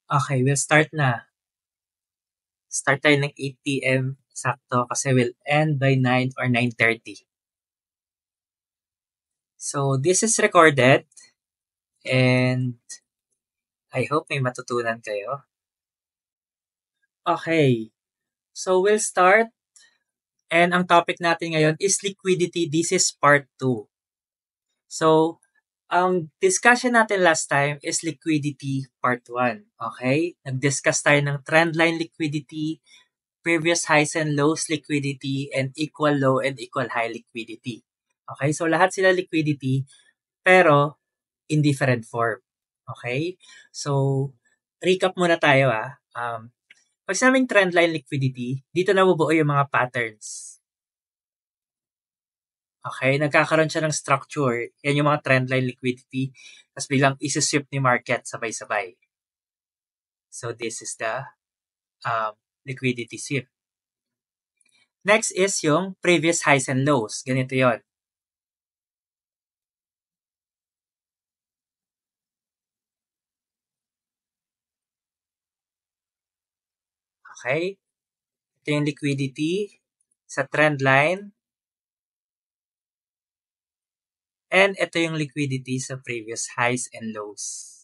Okay, we'll start na. Start tayo ng 8 p.m. sakto kasi we'll end by 9 or 9:30. So, this is recorded and I hope may matutunan kayo. Okay, so we'll start and ang topic natin ngayon is liquidity. This is part 2. So, ang discussion natin last time is liquidity part 1. Okay? Nag-discuss tayo ng trendline liquidity, previous highs and lows liquidity, and equal low and equal high liquidity. Okay? So, lahat sila liquidity, pero in different form. Okay? So, recap muna tayo pag sinabing trendline liquidity, dito nabubuo yung mga patterns. Okay? Nagkakaroon siya ng structure. Yan yung mga trendline liquidity. Tapos biglang isuswip ni market sabay-sabay. So, this is the liquidity sweep. Next is yung previous highs and lows. Ganito yon. Okay? Ito yung liquidity sa trend line. And ito yung liquidity sa previous highs and lows.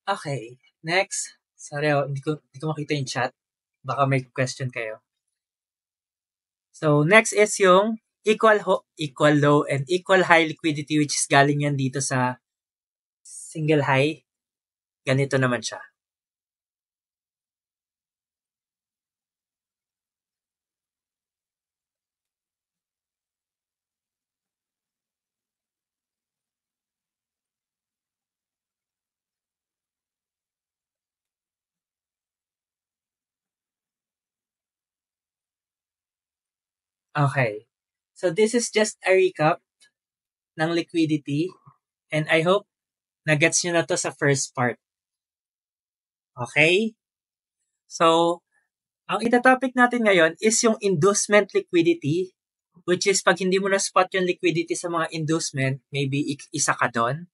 Okay. Next. Sorry, hindi ko makita yung chat. Baka may question kayo. So, next is yung equal low and equal high liquidity, which is galing yan dito sa single high. Ganito naman siya. Okay. So, this is just a recap ng liquidity. And I hope na-gets nyo na to sa first part. Okay? So, ang itatopic natin ngayon is yung inducement liquidity, which is pag hindi mo na-spot yung liquidity sa mga inducement, maybe isa ka doon.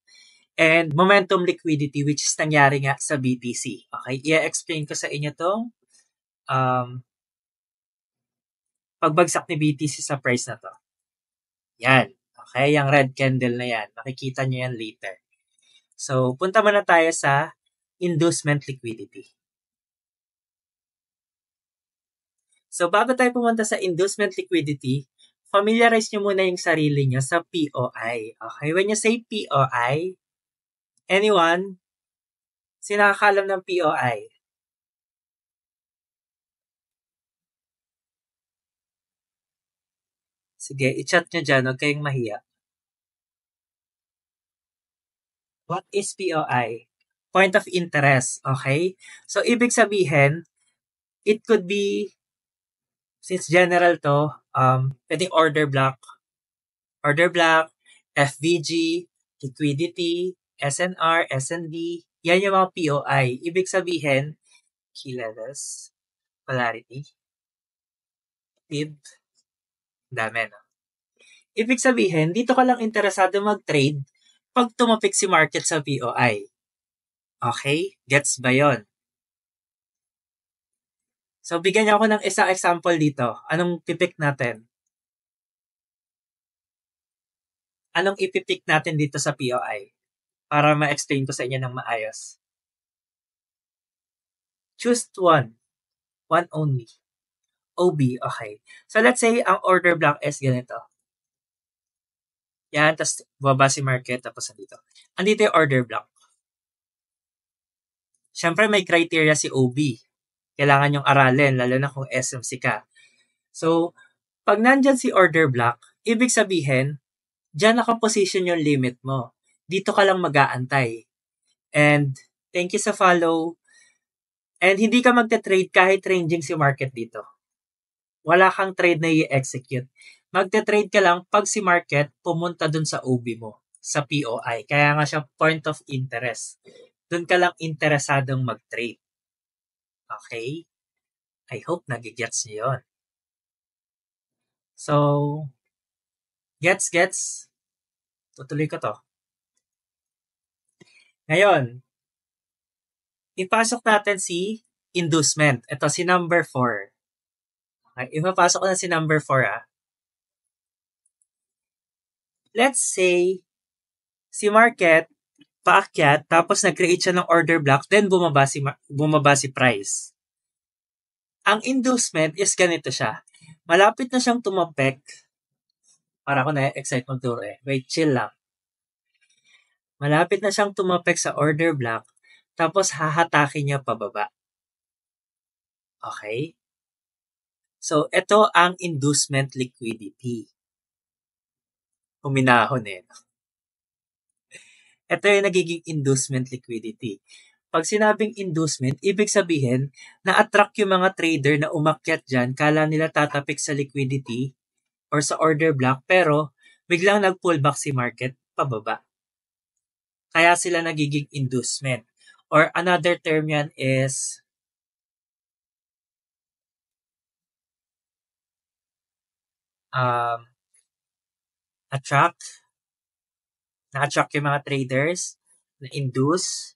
And momentum liquidity, which is nangyari nga sa BTC. Okay? I-explain ko sa inyo tong pagbagsak ni BTC sa price na to. Yan. Okay? Yung red candle na yan. Makikita nyo yan later. So, punta muna tayo sa inducement liquidity. So, bago tayo pumunta sa inducement liquidity, familiarize nyo muna yung sarili nyo sa POI. Okay? When you say POI, anyone? Sino nakakalam ng POI? Sige, i-chat nyo dyan. Huwag kayong mahiya. What is POI? Point of interest. Okay? So, ibig sabihin, it could be, since general to, pwedeng order block, FVG, liquidity, SNR, SND, yan yung mga POI. Ibig sabihin, key levels, polarity, PIB, dami no? Ibig sabihin, dito ka lang interesado mag-trade pag tumapik si market sa POI. Okay? Gets ba yon? So, bigyan niyo ako ng isang example dito. Anong pipick natin? Anong ipipick natin dito sa POI? Para ma-explain ko sa inyo ng maayos. Choose one. One only. OB, okay. So, let's say, ang order block is ganito. Yan, tapos baba si market, tapos andito. Andito yung order block. Siyempre, may criteria si OB. Kailangan yung aralin, lalo na kung SMC ka. So, pag nandyan si order block, ibig sabihin, dyan nakaposition yung limit mo. Dito ka lang mag-aantay. And, thank you sa follow. And hindi ka magte-trade kahit ranging si market dito. Wala kang trade na i-execute. Magte-trade ka lang pag si market pumunta dun sa OB mo, sa POI. Kaya nga siya point of interest. Dun ka lang interesadong mag-trade. Okay? I hope nagigets niyo yun. So, gets. Tutuloy ko to. Ngayon, ipasok natin si inducement. Ito si number 4. Okay, ipapasok ko na si number 4 ah. Let's say, si market, paakyat, tapos nag-create siya ng order block, then bumaba si price. Ang inducement is ganito siya. Malapit na siyang tumapek. Para ako na-excite magturo eh. Wait, chill lang. Malapit na siyang tumapek sa order block, tapos hahatakin niya pababa. Okay? So, ito ang inducement liquidity. Huminahon eh. Ito yung nagiging inducement liquidity. Pag sinabing inducement, ibig sabihin, na-attract yung mga trader na umakyat dyan, kala nila tatapik sa liquidity or sa order block, pero biglang nag-pullback si market pababa. Kaya sila nagiging inducement. Or another term yan is attract. Na-attract yung mga traders, na-induce.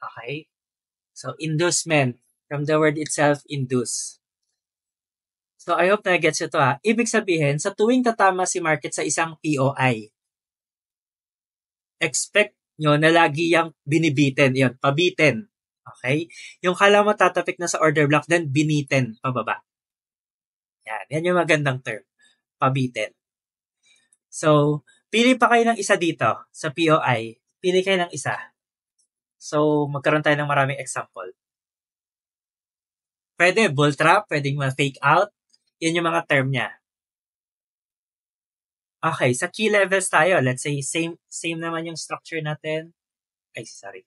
Okay? So, inducement. From the word itself, induce. So, I hope na-gets ito ha. Ibig sabihin, sa tuwing tatama si market sa isang POI, expect nyo na lagi yung binibitin. Yun, pabitin. Okay? Yung kala mo tatapik na sa order block, then binitin pababa. Yan yung magandang term. Pabitin. So, pili pa kayo ng isa dito sa POI. Pili kayo ng isa. So, magkaroon tayo ng maraming example. Pwede bull trap, pwedeng ma-fake out. Yan yung mga term niya. Okay, sa key levels tayo. Let's say, same naman yung structure natin. Ay, sorry.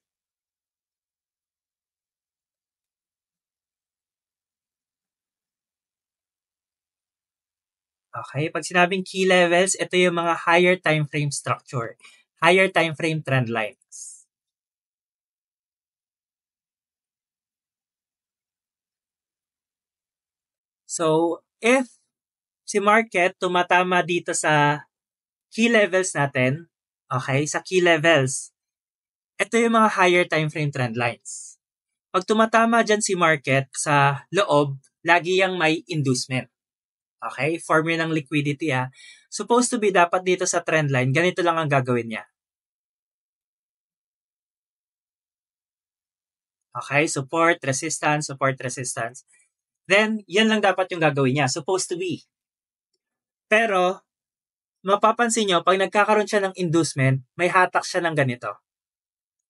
Okay, pag sinabing key levels, ito yung mga higher time frame structure. Higher time frame trend lines. So, if si market tumatama dito sa key levels natin, okay, sa key levels, ito yung mga higher time frame trend lines. Pag tumatama dyan si market sa loob, lagi yang may inducement. Okay? Formula ng liquidity ha. Supposed to be dapat dito sa trend line, ganito lang ang gagawin niya. Okay? Support, resistance, support, resistance. Then, yan lang dapat yung gagawin niya. Supposed to be. Pero, mapapansin nyo, pag nagkakaroon siya ng inducement, may hatak siya ng ganito.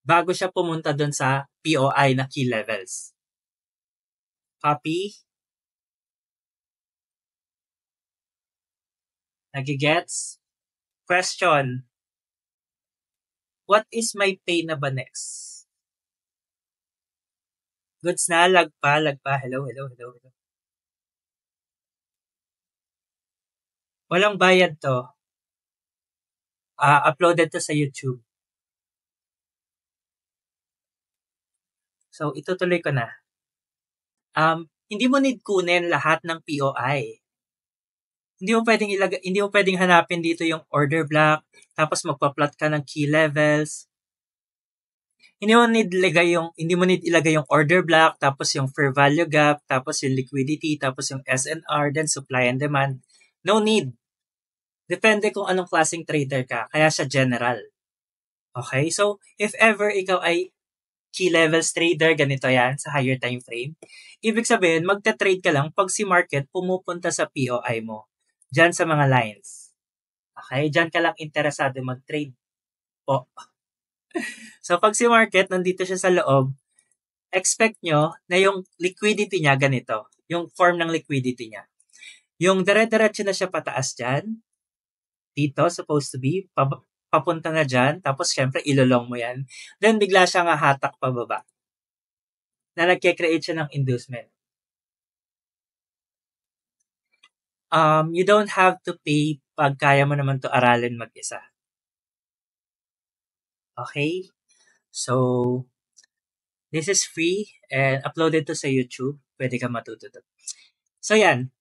Bago siya pumunta dun sa POI na key levels. Copy. Nagigets? Question. What is my pay na ba next? Goods na, lagpa. Hello. Walang bayad to. Uploaded to sa YouTube. So, itutuloy ko na. Hindi mo need kunin lahat ng POI. Hindi mo pwedeng hanapin dito yung order block, tapos magpa-plot ka ng key levels. Hindi mo need ilagay yung order block, tapos yung fair value gap, tapos yung liquidity, tapos yung SNR, then supply and demand. No need. Depende kung anong klaseng trader ka, kaya siya general. Okay? So, if ever ikaw ay key levels trader, ganito yan, sa higher time frame, ibig sabihin, magta-trade ka lang pag si market pumupunta sa POI mo. Diyan sa mga lines. Okay? Diyan ka lang interesado mag-trade po. So, pag si market nandito siya sa loob, expect nyo na yung liquidity niya ganito. Yung form ng liquidity niya. Yung dire-diretso na siya pataas dyan, dito, supposed to be, papunta na dyan, tapos syempre ilolong mo yan. Then bigla siya nga hatak pababa. Na nagke-create siya ng inducement. You don't have to pay pag kaya mo naman to aralin mag-isa. Okay? So, this is free and uploaded to sa YouTube. Pwede ka matuto doon. So, yan.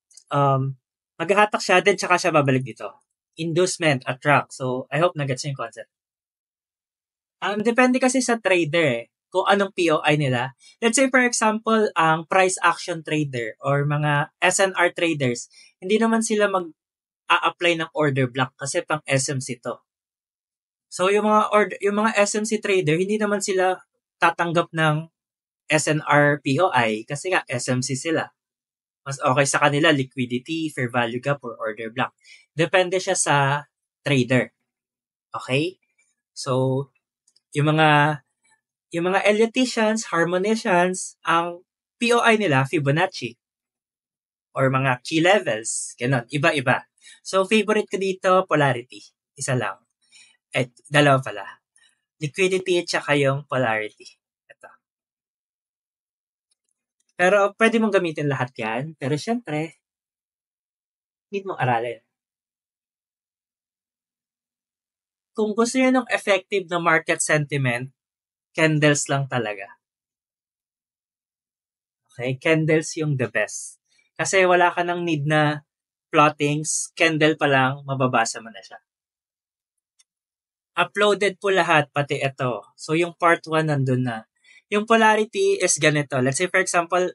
Maghahatak siya, then tsaka siya babalik dito. Inducement, attract. So, I hope nagets yung concept. Depende kasi sa trader kung anong POI nila. Let's say for example, ang price action trader or mga SNR traders, hindi naman sila mag-a-apply ng order block kasi pang SMC to. So yung mga SMC trader, hindi naman sila tatanggap ng SNR POI kasi nga SMC sila. Mas okay sa kanila liquidity, fair value gap, or order block. Depende siya sa trader. Okay? So, yung mga Elliotians, Harmonicians, ang POI nila, Fibonacci. Or mga key levels. Ganon. Iba-iba. So, favorite ko dito, polarity. Isa lang. Dalawa pala. Liquidity at saka yung polarity. Ito. Pero, pwede mong gamitin lahat yan. Pero, syempre, need mong aralin. Kung gusto nyo ng effective na market sentiment, candles lang talaga. Okay? Candles yung the best. Kasi wala ka ng need na plottings, candle pa lang, mababasa mo na siya. Uploaded po lahat, pati ito. So, yung part 1 nandun na. Yung polarity is ganito. Let's say, for example,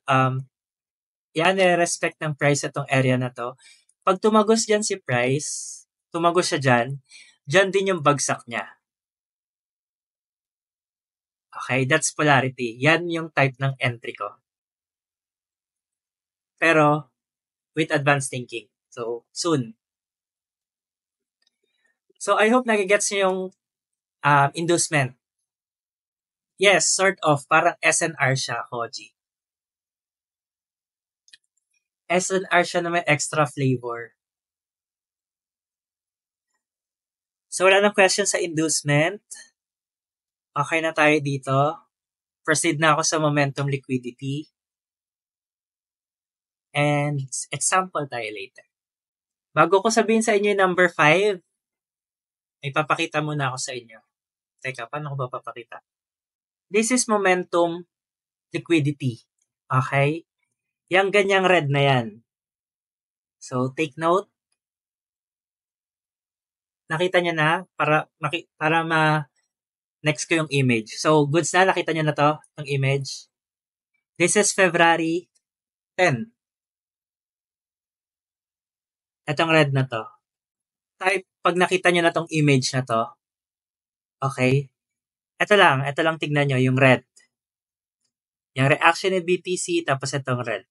yan, respect ng price itong area na to. Pag tumagos dyan si price, tumagos siya dyan din yung bagsak niya. Okay, that's polarity. Yan yung type ng entry ko. Pero, with advanced thinking. So, soon. So, I hope nagigets nyo yung inducement. Yes, sort of. Parang SNR siya, Koji. SNR siya na may extra flavor. So, wala nang question sa inducement. Okay na tayo dito. Proceed na ako sa momentum liquidity. And example tayo later. Bago ko sabihin sa inyo yung number 5, may papakita muna ako sa inyo. Teka, paano ko ba papakita? This is momentum liquidity. Okay? Yang ganyang red na yan. So, take note. Nakita niyo na para next ko yung image. So, goods na. Nakita niyo na to, yung image. This is February 10. Itong red na to. Pag nakita niyo na tong image na to, okay? Ito lang tignan niyo, yung red. Yung reaction ni BTC, tapos itong red.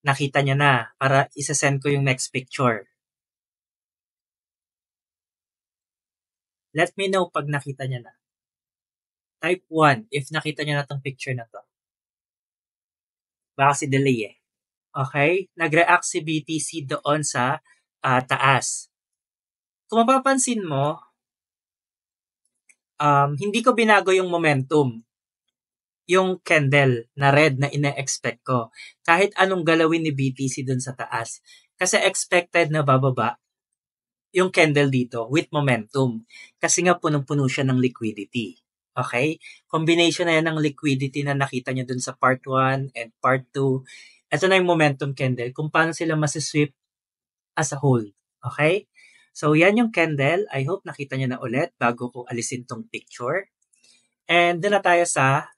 Nakita niyo na, para isa-send ko yung next picture. Let me know pag nakita niyo na. Type 1, if nakita niyo na tong picture na to. Baka si delay eh. Okay? Nag-react si BTC doon sa taas. Kung mapapansin mo, hindi ko binago yung momentum. Yung candle na red na ine-expect ko. Kahit anong galawin ni BTC dun sa taas. Kasi expected na bababa yung candle dito with momentum. Kasi nga punong-puno siya ng liquidity. Okay? Combination na yan ng liquidity na nakita nyo dun sa part 1 and part 2. Ito na yung momentum candle kung paano sila masisweep as a whole. Okay? So, yan yung candle. I hope nakita nyo na ulit bago ko alisin tong picture. And doon na tayo sa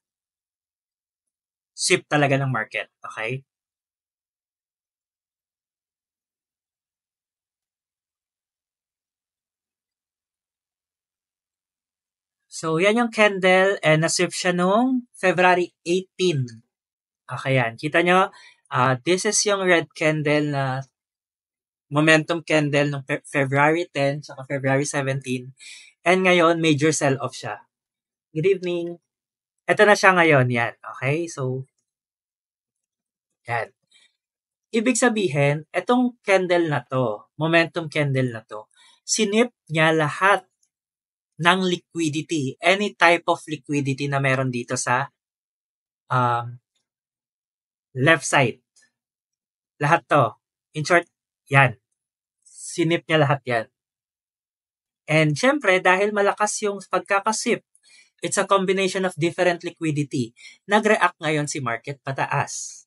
sweep talaga ng market. Okay? So, yan yung candle and na-sweep siya noong February 18. Okay, yan. Kita nyo, this is yung red candle na momentum candle ng February 10 saka February 17. And ngayon, major sell-off siya. Good evening. Ito na siya ngayon, yan. Okay, so, yan. Ibig sabihin, itong candle na to, momentum candle na to, sinip niya lahat ng liquidity, any type of liquidity na meron dito sa left side. Lahat to. In short, yan. Sinip niya lahat yan. And syempre, dahil malakas yung pagkakasip it's a combination of different liquidity. Nag-react ngayon si market pataas.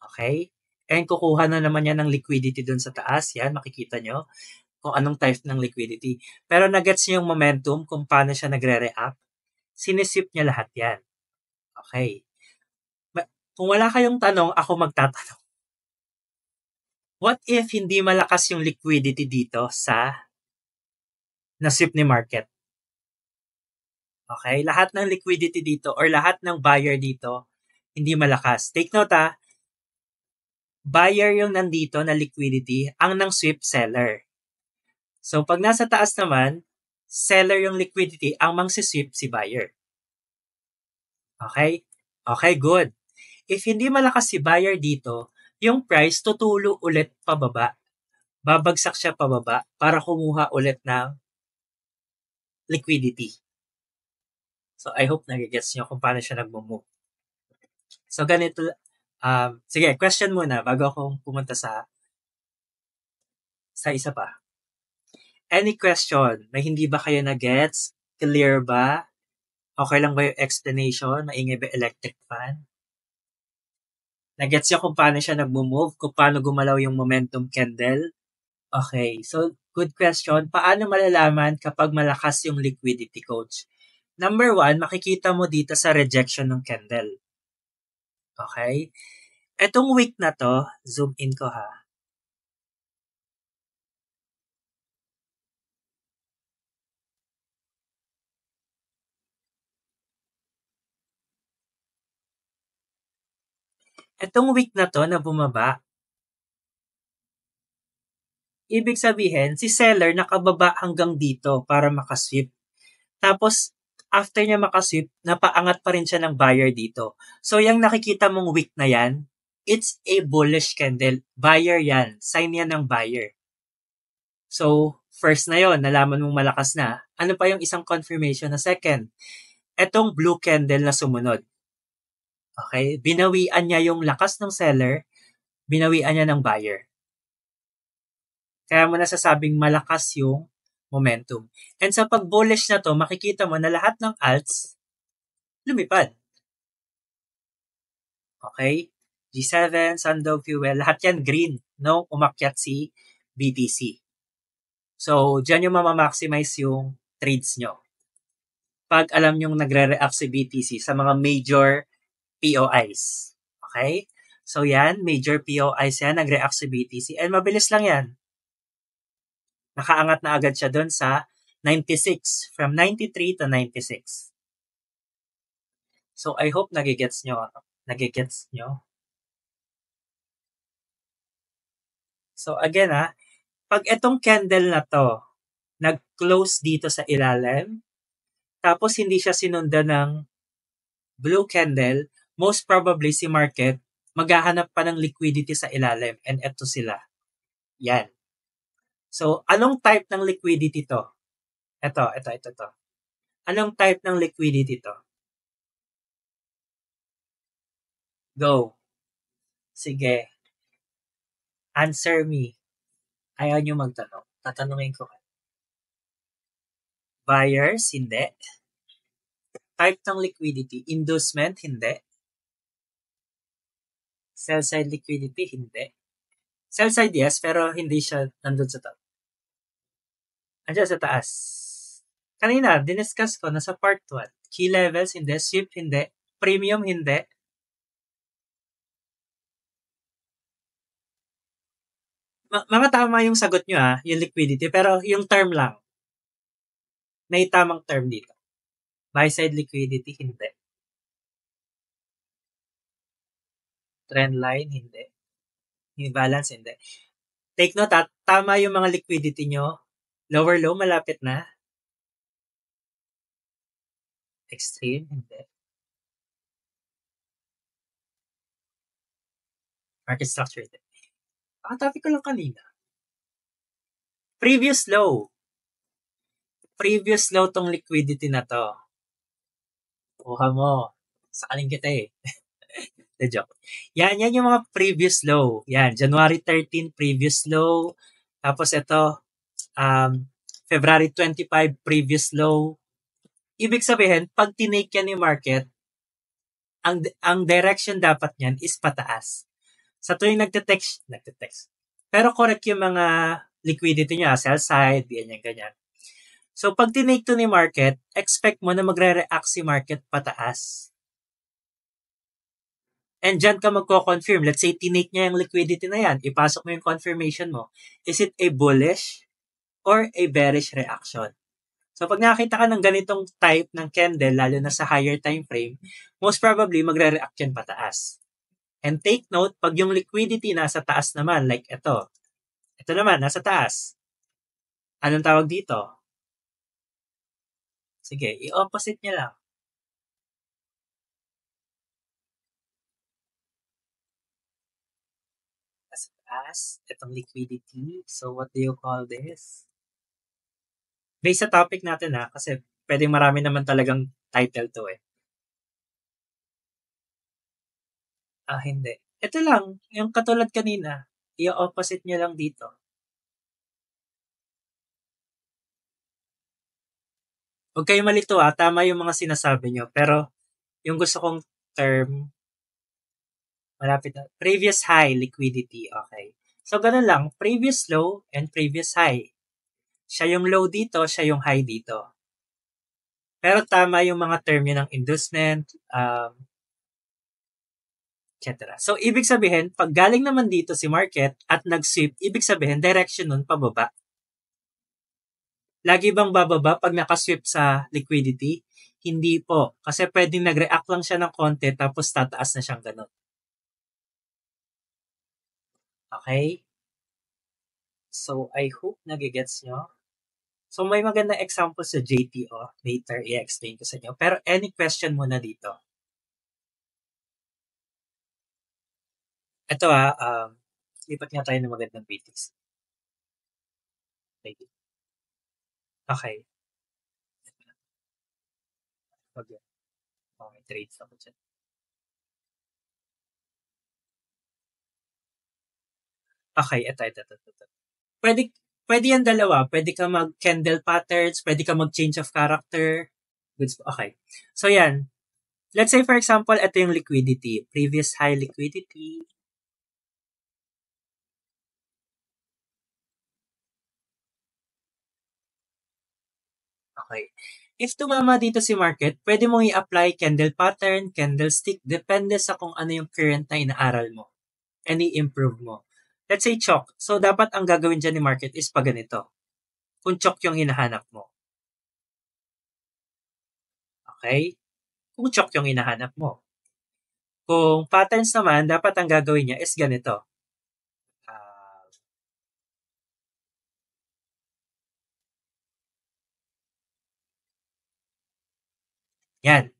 Okay? And kukuha na naman yan ng liquidity dun sa taas. Yan, makikita nyo kung anong type ng liquidity. Pero nagets nyo yung momentum kung paano siya nagre-react. Sinisip niya lahat yan. Okay. Kung wala kayong tanong, ako magtatanong. What if hindi malakas yung liquidity dito sa nasip ni market? Okay? Lahat ng liquidity dito or lahat ng buyer dito, hindi malakas. Take note buyer yung nandito na liquidity, ang nang sweep seller. So, pag nasa taas naman, seller yung liquidity, ang mang-sweep si buyer. Okay? Okay, good. If hindi malakas si buyer dito, yung price tutulo ulit pababa. Babagsak siya pababa para kumuha ulit ng liquidity. So, I hope nagigets nyo kung paano siya nag-move. So, ganito. Sige, question muna bago akong pumunta sa isa pa. Any question? May hindi ba kayo na-gets? Clear ba? Okay lang ba yung explanation? Maingay ba electric fan? Nagets niyo kung paano siya nag-move? Kung paano gumalaw yung momentum candle? Okay, so good question. Paano malalaman kapag malakas yung liquidity, coach? Number 1, makikita mo dito sa rejection ng candle. Okay? Etong week na to, zoom in ko ha. Etong week na to na bumaba, ibig sabihin, si seller nakababa hanggang dito para makasweep. Tapos, after niya makasweep, napaangat pa rin siya ng buyer dito. So, yung nakikita mong wick na yan, it's a bullish candle. Buyer yan. Sign yan ng buyer. So, first na yon, nalaman mong malakas na. Ano pa yung isang confirmation na second? Etong blue candle na sumunod. Okay? Binawian niya yung lakas ng seller, binawian niya ng buyer. Kaya mo nasasabing malakas yung momentum. And sa pag-bullish na to, makikita mo na lahat ng alts lumipad. Okay? G7, Sundog Fuel, lahat yan green nung umakyat si BTC. So, dyan yung mamamaximize yung trades nyo. Pag alam nyong nagre-react si BTC sa mga major POIs. Okay? So, yan, major POIs yan, nagre-react si BTC. And mabilis lang yan. Nakaangat na agad siya doon sa 96. From 93 to 96. So, I hope nagigets nyo. Nagigets nyo? So, again pag itong candle na to, nag-close dito sa ilalim, tapos hindi siya sinundan ng blue candle, most probably si market maghahanap pa ng liquidity sa ilalim. And ito sila. Yan. So, anong type ng liquidity to? Ito. Anong type ng liquidity to? Go. Sige. Answer me. Ayaw nyo magtanong. Tatanungin ko. Buyers, hindi. Type ng liquidity. Inducement, hindi. Sell side liquidity, hindi. Sell side, yes, pero hindi siya nandun sa top. Andiyan sa taas. Kanina, diniscuss ko, nasa part 1. Key levels, hindi. Sweep, hindi. Premium, hindi. Mga tama yung sagot nyo yung liquidity, pero yung term lang. May tamang term dito. Buy side liquidity, hindi. Trend line, hindi. Yung balance, hindi. Take note tama yung mga liquidity nyo. Lower low, malapit na. Extreme, hindi. Market structure, hindi. Topic ko lang kanina. Previous low. Previous low tong liquidity na to. Kuha mo. Sakaling kita The joke. Yan yung mga previous low. Yan, January 13, previous low. Tapos ito, February 25, previous low. Ibig sabihin, pag tinake yan ni market, ang direction dapat niyan is pataas. Sa tuwing nagte-text. Pero correct yung mga liquidity niya, sell side, ganyan, ganyan. So, pag tinake to ni market, expect mo na magre-react si market pataas. And dyan ka magko-confirm. Let's say, tinake niya yung liquidity na yan. Ipasok mo yung confirmation mo. Is it a bullish or a bearish reaction? So, pag nakakita ka ng ganitong type ng candle, lalo na sa higher time frame, most probably, magre-react yan pataas. And take note, pag yung liquidity nasa taas naman, like ito. Ito naman, nasa taas. Anong tawag dito? Sige, i-opposite niya lang. Nasa taas, itong liquidity. So, what do you call this? Based sa topic natin kasi pwedeng marami naman talagang title to eh. Hindi. Ito lang, yung katulad kanina, i-opposite niya lang dito. Huwag kayo malito tama yung mga sinasabi nyo, pero yung gusto kong term, malapit na, previous high liquidity, okay. So, ganun lang, previous low and previous high. Siya yung low dito, siya yung high dito. Pero tama yung mga term yun ng inducement, etc. So, ibig sabihin, pag galing naman dito si market at nag-sweep, ibig sabihin, direction nun pababa. Lagi bang bababa pag nakasweep sa liquidity? Hindi po. Kasi pwedeng nag-react lang siya ng konti tapos tataas na siyang ganun. Okay? So, I hope nagigets nyo. So, may magandang example sa JTO. Later, i-explain ko sa inyo. Pero any question muna dito? Ito lipat nga tayo ng magandang BTC. Okay. Okay. Okay, trades ako dyan. Okay, ito. Pwede, pwede yan dalawa. Pwede ka mag-candle patterns, pwede ka mag-change of character. Goods. Okay. So, yan. Let's say, for example, ito yung liquidity. Previous high liquidity. Okay. If tumama dito si market, pwede mong i-apply candle pattern, candlestick, depende sa kung ano yung current na inaaral mo. And i-improve mo. Let's say chalk. So, dapat ang gagawin dyan ni market is pag ganito. Kung chalk yung hinahanap mo. Okay? Kung chalk yung hinahanap mo. Kung patterns naman, dapat ang gagawin niya is ganito. Yan.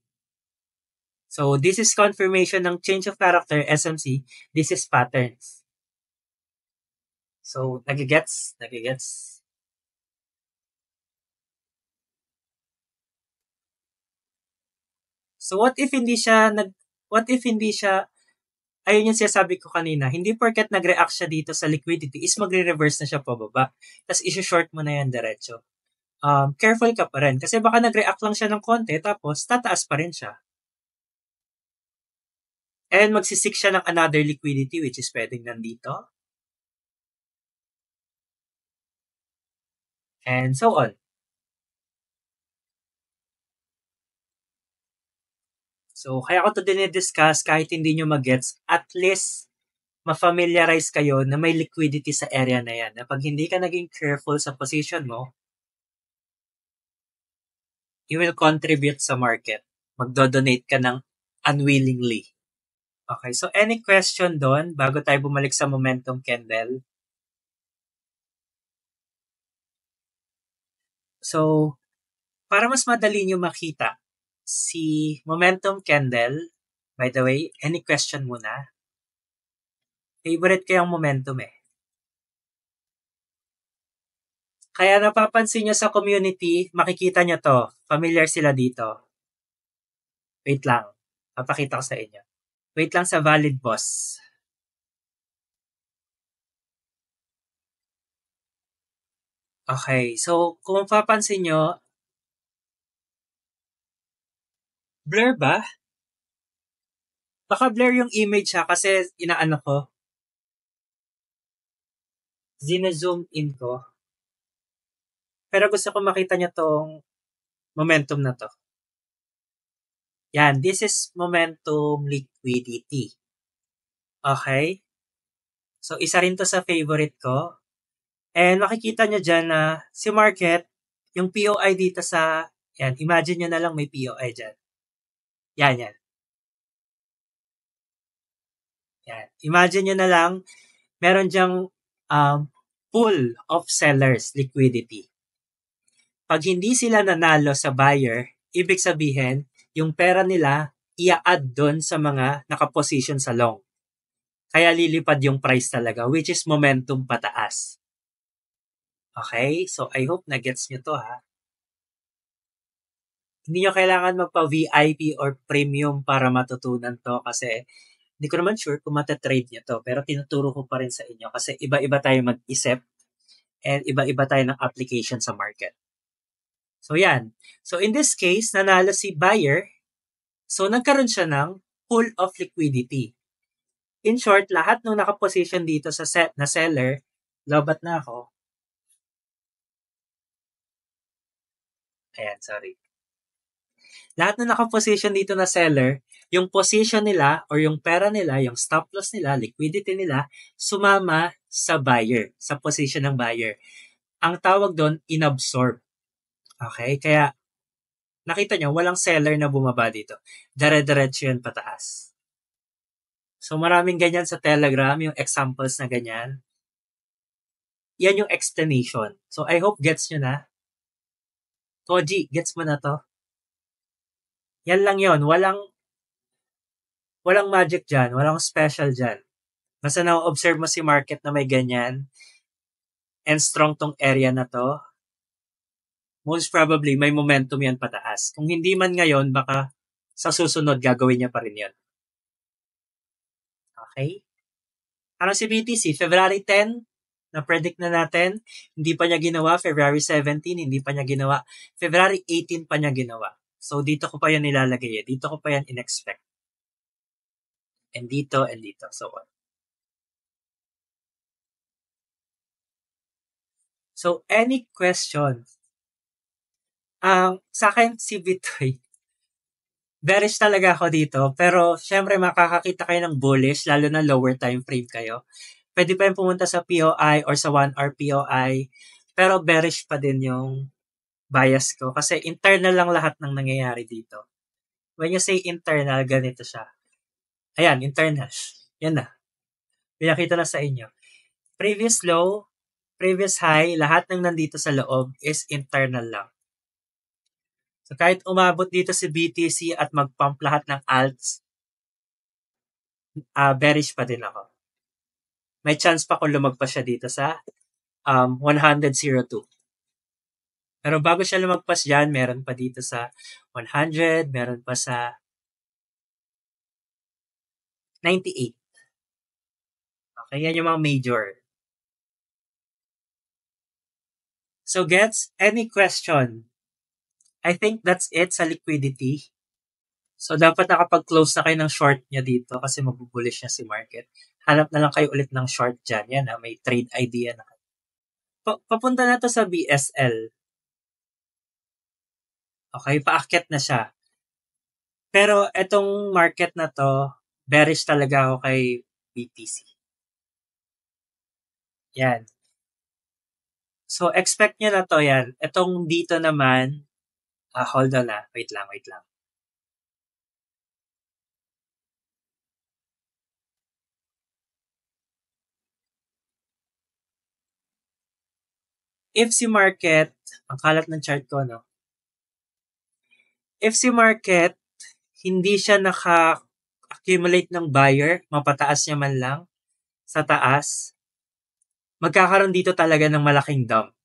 So, this is confirmation ng change of character, SMC. This is patterns. So, nagigets? So, what if hindi siya, ayun yung sinasabi ko kanina, hindi porket nag-react siya dito sa liquidity is magre-reverse na siya pababa. Tapos, isi-short mo na yan diretso. Careful ka pa rin. Kasi baka nag-react lang siya ng konti, tapos tataas pa rin siya. And magsisik siya ng another liquidity which is pwedeng nandito. And so on. So, kaya ko to dinidiscuss kahit hindi nyo mag-gets, at least ma-familiarize kayo na may liquidity sa area na yan. Na pag hindi ka naging careful sa position mo, you will contribute sa market. Magdo-donate ka ng unwillingly. Okay, so any question doon bago tayo bumalik sa momentum candle? So, para mas madali nyo makita si momentum candle, by the way, any question muna? Favorite ko yung momentum eh. Kaya napapansin nyo sa community, makikita nyo to. Familiar sila dito. Wait lang. Papakita ko sa inyo. Wait lang sa valid boss. Okay. So, kung mapapansin nyo, Blur ba? Baka blur yung image ha kasi inaano ko, zina-zoom in ko. Pero gusto ko makita niyo tong momentum na to. Yan, this is momentum liquidity. Okay? So, isa rin to sa favorite ko. And makikita nyo dyan na si market, yung POI dito sa, yan, imagine nyo na lang may POI dyan. Yan, yan. Yan. Imagine nyo na lang, meron dyang pool of sellers liquidity. Pag hindi sila nanalo sa buyer, ibig sabihin, yung pera nila, ia-add doon sa mga nakaposition sa long. Kaya lilipad yung price talaga, which is momentum pataas. Okay? So, I hope na-gets nyo to ha. Hindi nyo kailangan magpa-VIP or premium para matutunan to kasi hindi ko naman sure kung matatrade nyo to. Pero tinuturo ko pa rin sa inyo kasi iba-iba tayo mag-isip and iba-iba tayo ng application sa market. So, yan. So, in this case, nanalo si buyer. So, nagkaroon siya ng pool of liquidity. In short, lahat ng nakaposition dito sa set na seller, lobat na ako. Ayan, sorry. Lahat ng nakaposition dito na seller, yung position nila or yung pera nila, yung stop loss nila, liquidity nila, sumama sa buyer, sa position ng buyer. Ang tawag doon, inabsorb. Okay? Kaya, nakita nyo, walang seller na bumaba dito. Dire-diretso yun pataas. So, maraming ganyan sa Telegram, yung examples na ganyan. Yan yung explanation. So, I hope gets nyo na. Koji, gets mo na to? Yan lang yon. Walang magic dyan. Walang special dyan. Basta na-observe mo si market na may ganyan and strong tong area na to, most probably may momentum yan pataas. Kung hindi man ngayon, baka sa susunod gagawin niya pa rin yan. Okay? Ano si BTC? February 10, na-predict na natin. Hindi pa niya ginawa. February 17, hindi pa niya ginawa. February 18 pa niya ginawa. So, dito ko pa yan nilalagay. Dito ko pa yan in-expect. And dito, so on. So, any questions? Sa akin, si Bitoy, bearish talaga ako dito. Pero, syempre, makakakita kayo ng bullish, lalo na lower time frame kayo. Pwede pa yung pumunta sa POI or sa 1-hour POI. Pero, bearish pa din yung bias ko. Kasi, internal lang lahat ng nangyayari dito. When you say internal, ganito siya. Ayan, internal. Yan na. Pinakita na sa inyo. Previous low, previous high, lahat ng nandito sa loob is internal lang. So, kahit umabot dito si BTC at mag-pump lahat ng alts, bearish pa din ako. May chance pa kung lumagpas siya dito sa 100.02. Pero bago siya lumagpas dyan, meron pa dito sa 100, meron pa sa 98. Okay, yan yung mga major. So, gets? Any question? I think that's it sa liquidity. So, dapat nakapag-close na kayo ng short niya dito kasi mabubulish niya si market. Hanap na lang kayo ulit ng short dyan. Yan may trade idea na. Papunta na to sa BSL. Okay, paakyat na siya. Pero etong market na to, bearish talaga ako kay BTC. Yan. So, expect nyo na to yan. Etong dito naman, hold on na. Wait lang. If si market, ang kalat ng chart ko, no? If si market, hindi siya naka-accumulate ng buyer, mapataas niya man lang sa taas, magkakaroon dito talaga ng malaking dump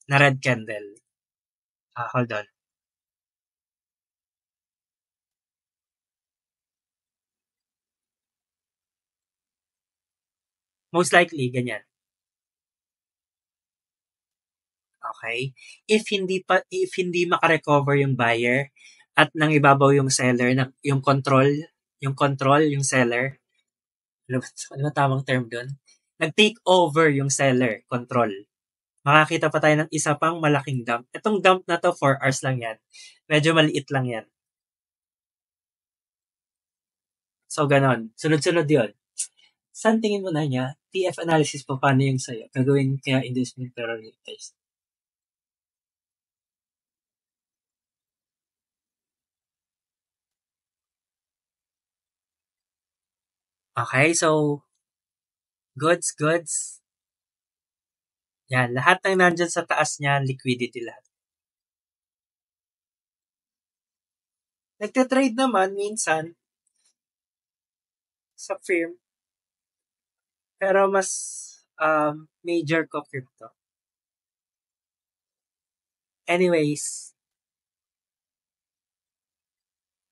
na red candle. Hold on. Most likely, ganyan. Okay? If hindi maka-recover yung buyer at nang ibabaw yung seller, yung seller. Ano ba tamang term doon? Nag-take over yung seller, control. Makakita pa tayo ng isa pang malaking dump. Itong dump na to, 4 hours lang yan. Medyo maliit lang yan. So, ganon. Sunod-sunod yun. Saan tingin mo na niya? TF analysis po, paano yung sa'yo? Gagawin kaya inducement priorities? Okay, so, goods. Yan, lahat ng nandyan sa taas niya, liquidity lahat. Nagtatrade naman minsan sa firm, pero mas major ko crypto. Anyways,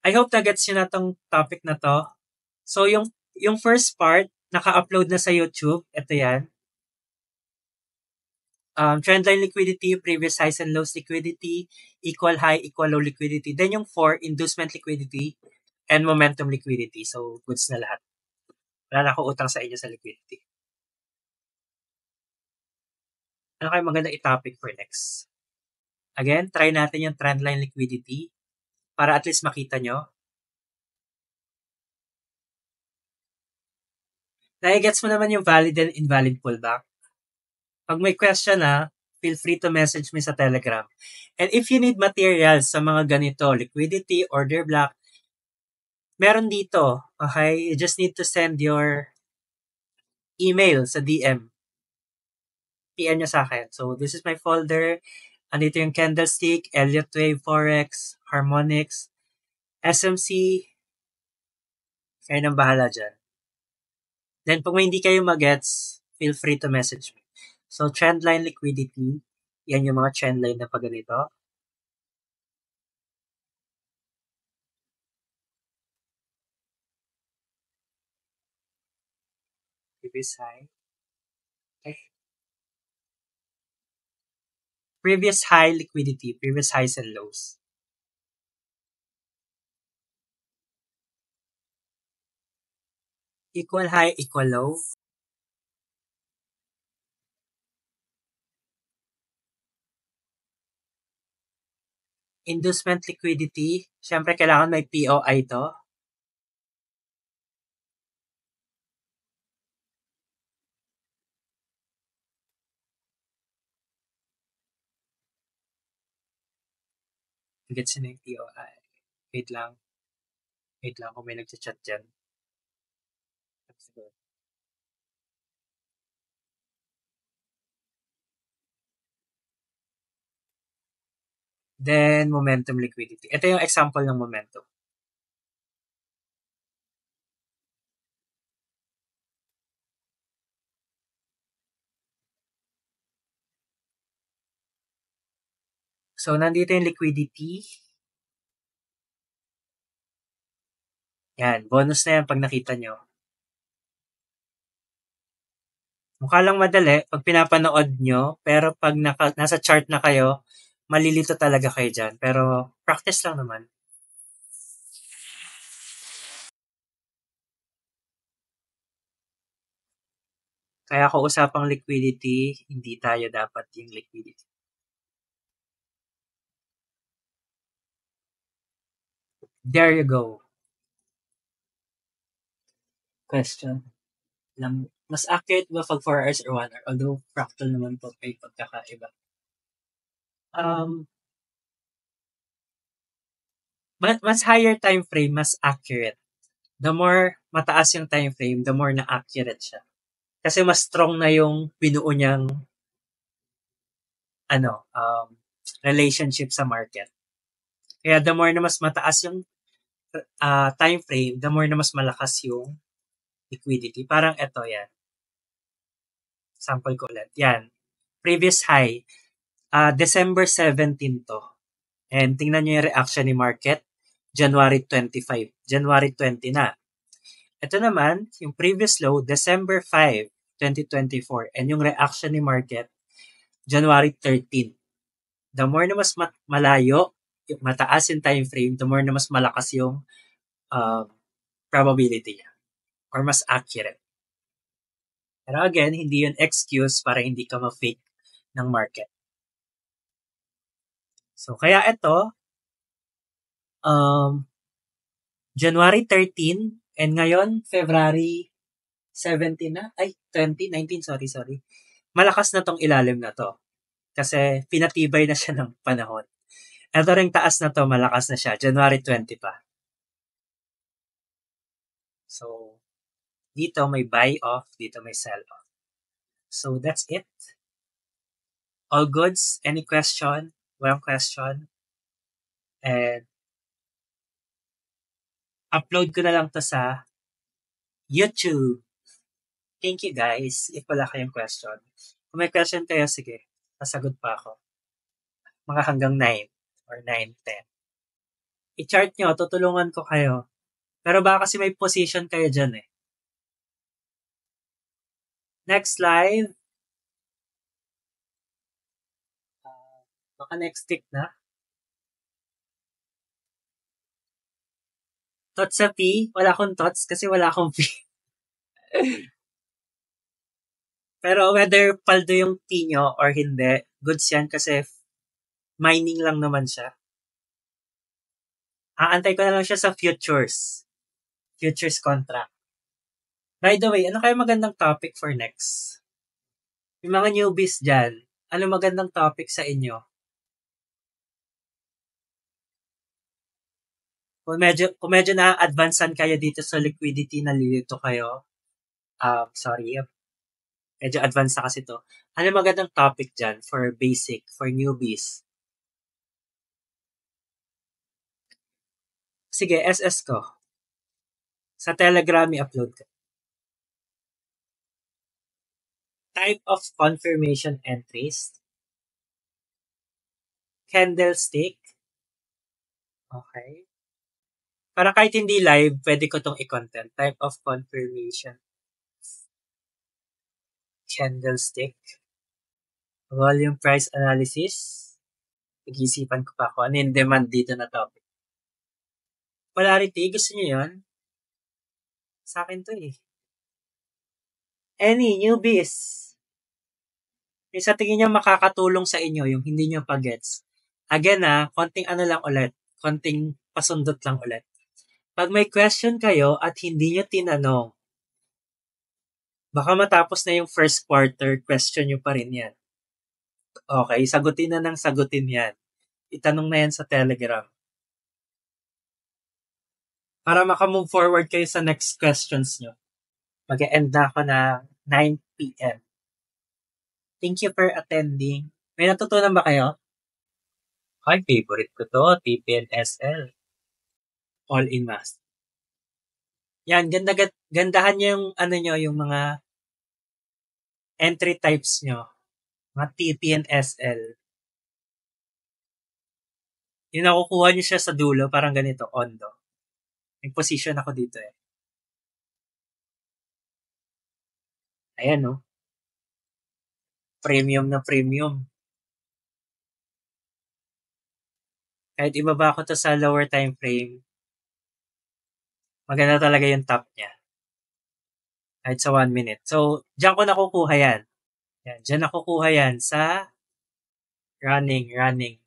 I hope na gets nyo na tong topic na to. So, yung first part, naka-upload na sa YouTube. Ito yan. Trendline liquidity, previous highs and lows liquidity, equal high, equal low liquidity. Then yung 4, inducement liquidity, and momentum liquidity. So, goods na lahat. Wala na ako utang sa inyo sa liquidity. Ano kayo maganda i-topic for next? Again, try natin yung trendline liquidity para at least makita nyo. Nai-gets mo naman yung valid and invalid pullback. Pag may question na, feel free to message me sa Telegram. And if you need materials sa mga ganito, liquidity, order block, meron dito. Okay? You just need to send your email sa DM. PM nyo sa akin. So, this is my folder. Andito yung candlestick, Elliott Wave, Forex, Harmonics, SMC. Kayo nang bahala dyan. Then, pag may hindi kayo magets, feel free to message me. So, trendline liquidity. Yan yung mga trendline na pag ganito. Previous high. Okay. Previous high liquidity, previous highs and lows. Equal high, equal low. Inducement liquidity. Siyempre, kailangan may POI to. Gets na yung POI. Wait lang kung may nagchat dyan. Then, momentum liquidity. Ito yung example ng momentum. So, nandito yung liquidity. Yan, bonus na yan pag nakita nyo. Mukha lang madali pag pinapanood nyo, pero pag nasa chart na kayo, malilito talaga kayo dyan. Pero, practice lang naman. Kaya kung usapang liquidity, hindi tayo dapat yung liquidity. There you go. Question. Mas accurate ba pag 4 hours or 1 hour? Although fractal naman po may pagkakaiba. Mas higher time frame, mas accurate. The more mataas yung time frame, the more na accurate siya. Kasi mas strong na yung binuo niyang relationship sa market. Kaya the more na mas mataas yung time frame, the more na mas malakas yung liquidity. Parang ito yan. Sample ko ulit. Yan. Previous high, December 17 to. And tingnan nyo yung reaction ni market, January 25. January 20 na. Ito naman, yung previous low, December 5, 2024. And yung reaction ni market, January 13. The more na mas malayo mataas yung time frame, the more na mas malakas yung um, probability niya or mas accurate. Pero again, hindi yun excuse para hindi ka ma-fake ng market. So, kaya ito, January 13 and ngayon, February 17 na? Ay, 20, 19, sorry. Malakas na tong ilalim na to. Kasi pinatibay na siya ng panahon. Ito ring taas na to, malakas na siya. January 20 pa. So, dito may buy off, dito may sell off. So, that's it. All goods? Any question? Walang question? And upload ko na lang to sa YouTube. Thank you guys. If wala kayong question. Kung may question kayo, sige. Sasagot pa ako. Mga hanggang 9 or 9, 10. I-chart nyo, tutulungan ko kayo. Pero baka kasi may position kayo dyan eh. Next slide. Baka next tick na. Thoughts sa P? Wala akong thoughts kasi wala akong P. Pero whether paldo yung P nyo or hindi, goods yan kasi mining lang naman siya. Aantay ko na lang siya sa futures. Futures contract. By the way, ano kaya magandang topic for next? Yung mga newbies dyan, ano magandang topic sa inyo? Kung medyo na-advancean kayo dito sa liquidity, nalilito kayo. Sorry, medyo advanced na kasi to. Ano magandang topic dyan for basic, for newbies? Sige, SS ko. Sa Telegram, i-upload ko. Type of confirmation entries. Candlestick. Okay. Para kahit hindi live, pwede ko tong i-content. Type of confirmation. Candlestick. Volume price analysis. Pag-isipan ko pa ako. Ano yung demand dito na topic? Polarity, gusto niyo yun? Sa akin to eh. Any newbies? Yung sa tingin niyo makakatulong sa inyo, yung hindi niyo pa-gets. Again konting ano lang ulit. Konting pasundot lang ulit. Pag may question kayo at hindi niyo tinanong, baka matapos na yung first quarter, question nyo pa rin yan. Okay, sagutin na ng sagutin yan. Itanong na yan sa Telegram. Para makamove forward kayo sa next questions nyo. Mag-e-end na ako na 9 p.m. Thank you for attending. May natutunan ba kayo? Ay, favorite ko to, TPNSL. All-in math. Yan, gandahan nyo yung, yung mga entry types nyo. Mga TPNSL. Yung nakukuha nyo siya sa dulo, parang ganito, ondo. May position ako dito eh. Ayan, no? Premium na premium. Kahit ibaba ko to sa lower time frame, maganda talaga yung top niya. Kahit sa 1 minute. So, dyan ko nakukuha yan. Yan, dyan nakukuha yan sa running.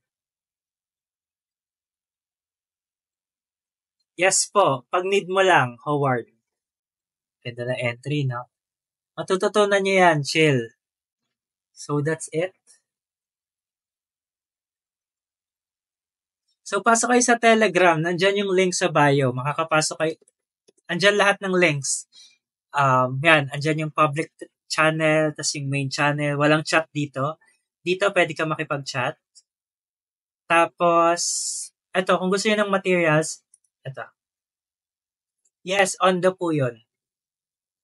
Yes po, pag need mo lang, Howard. Ganda na entry, no? Matututunan nyo yan, chill. So, that's it. So, pasok kayo sa Telegram. Nandyan yung link sa bio. Makakapasok kayo. Andyan lahat ng links. Yan, andyan yung public channel, tas yung main channel. Walang chat dito. Dito, pwede ka makipag-chat. Tapos, eto, kung gusto nyo ng materials, eto. Yes, Ondo po yun.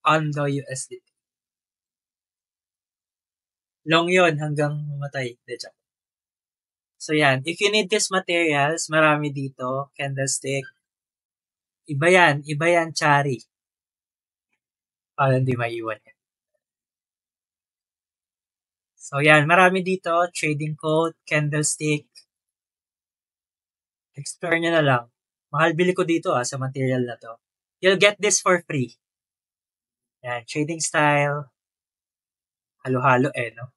Ondo USD. Long yun hanggang mamatay. So yan, if you need these materials, marami dito. Candlestick. Iba yan, Chari. Para hindi maiwan yan. So yan, marami dito. Trading code, candlestick. Explore nyo na lang. Mahal bili ko dito sa material na to. You'll get this for free. Yan, trading style. Halo-halo no?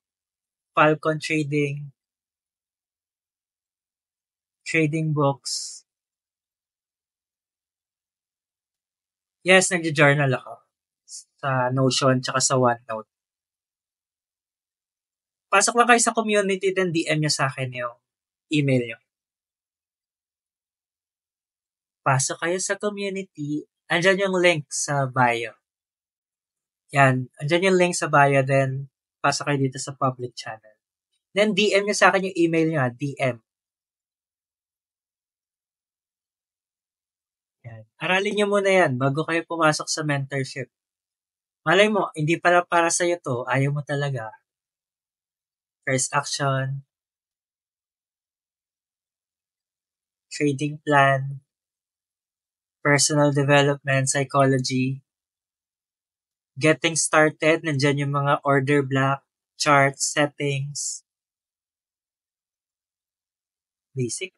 Falcon trading. Trading books. Yes, nagja-journal ako. Sa Notion tsaka sa OneNote. Pasok lang kayo sa community, then DM nyo sa akin yung email nyo. Pasok kayo sa community. Andyan yung link sa bio. Yan. Andyan yung link sa bio, then pasok kayo dito sa public channel. Then DM nyo sa akin yung email nyo DM. Yan. Aralin nyo muna yan bago kayo pumasok sa mentorship. Malay mo, hindi pala para sa'yo to. Ayaw mo talaga. First action. Trading plan. Personal development, psychology. Getting started, nandyan yung mga order block, charts, settings. Basic.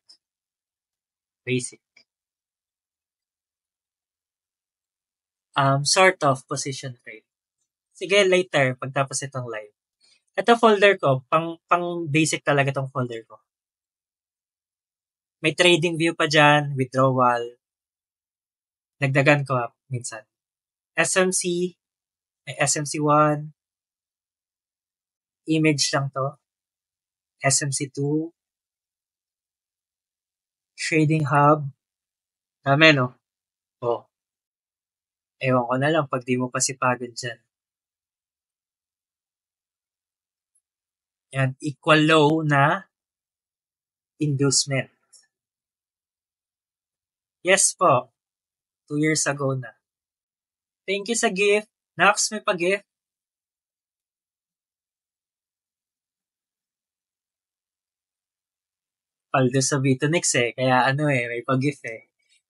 Sort of position trade. Sige, later, pagtapos itong live. Ito folder ko, pang basic talaga itong folder ko. May trading view pa dyan, withdrawal. Nagdagan ko minsan. SMC, may SMC1, image lang to. SMC2, trading hub. Dami, no? Oh. Ewan ko na lang pag di mo pa sipagod dyan. Yan, equal low na inducement. Yes po. 2 years ago na. Thank you sa gift. Nax, may pag-gift. Paldo sa Vitonix Kaya may pag-gift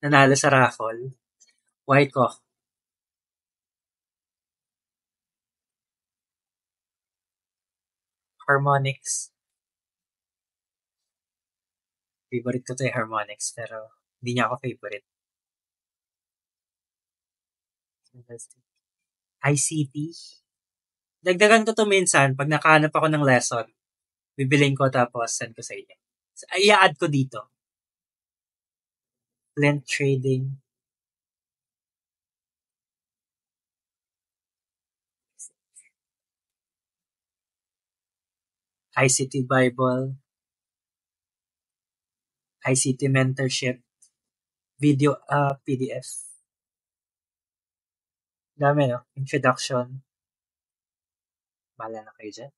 Nanalo sa raffle. White ko. Harmonix. Favorite ko to Harmonix, pero hindi niya ako favorite. ICT. Dagdagan ko to minsan pag nakahanap ako ng lesson. Bibiling ko tapos send ko sa inyo. So, i-add ko dito. Blend trading. ICT Bible. ICT Mentorship. Video PDF. Dami, no? Introduction. Bala na kayo dyan.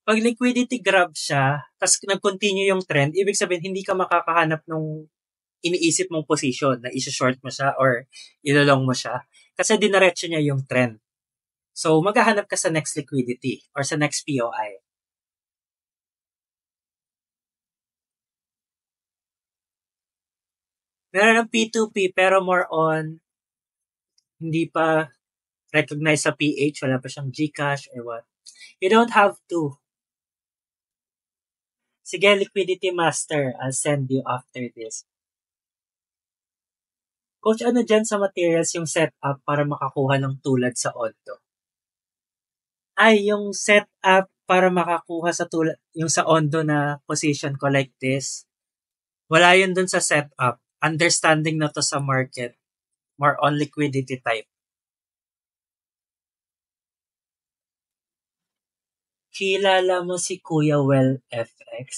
Pag liquidity grab siya, tapos nag-continue yung trend, ibig sabihin hindi ka makakahanap nung iniisip mong position na isa-short mo siya or ilalong mo siya kasi dinaretso niya yung trend. So, maghahanap ka sa next liquidity or sa next POI. Meron ng P2P pero more on hindi pa recognized sa PH, wala pa siyang GCash or what. You don't have to. Sige, Liquidity Master, I'll send you after this. Coach, ano dyan sa materials yung setup para makakuha ng tulad sa Ondo? Ay, yung setup para makakuha sa tulad, yung sa Ondo na position ko like this. Wala yun dun sa setup. Understanding na to sa market. More on liquidity type. Kilala mo si Kuya Well FX?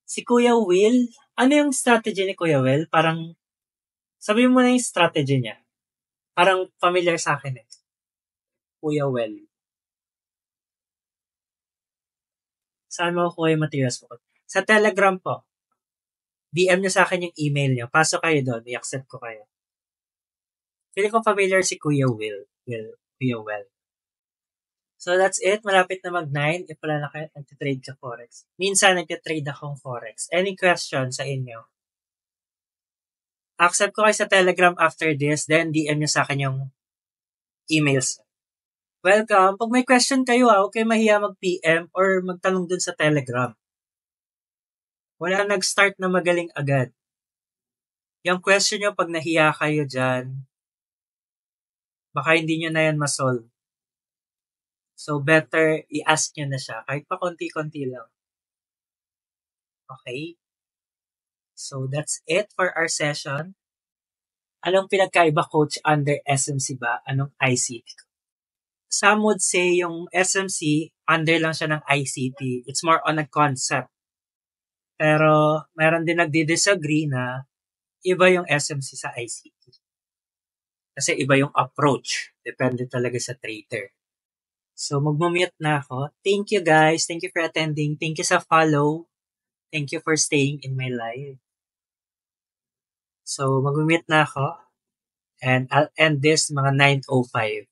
Si Kuya Will? Ano yung strategy ni Kuya Will? Parang, sabihin mo na yung strategy niya. Parang familiar sa akin Kuya Well. Saan mo kuha yung materials po? Sa Telegram po. DM nyo sa akin yung email nyo. Pasok kayo doon. I-accept ko kayo. Feeling ko familiar si Kuya Will. Kuya Will. So that's it. Malapit na mag-9. If wala na kayo, nagtitrade ka Forex. Minsan, nagtitrade akong Forex. Any question sa inyo? Accept ko kayo sa Telegram after this. Then, DM nyo sa akin yung emails. Welcome. Pag may question kayo huwag kayo mahiya mag-PM or magtanong dun sa Telegram. Wala nag-start na magaling agad. Yung question nyo pag nahiya kayo dyan, baka hindi nyo na yan masolve. So, better i-ask nyo na siya. Kahit pa konti-konti lang. Okay? So, that's it for our session. Anong pinagkaiba, Coach, under SMC ba? Anong ICT? Some would say yung SMC, under lang siya ng ICT. It's more on a concept. Pero, meron din nagdi-disagree na iba yung SMC sa ICT. Kasi iba yung approach. Depende talaga sa trader. So, magmumute na ako. Thank you guys. Thank you for attending. Thank you sa follow. Thank you for staying in my live. So, magmumute na ako. And I'll end this mga 9:05.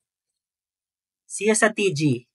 See you sa TG.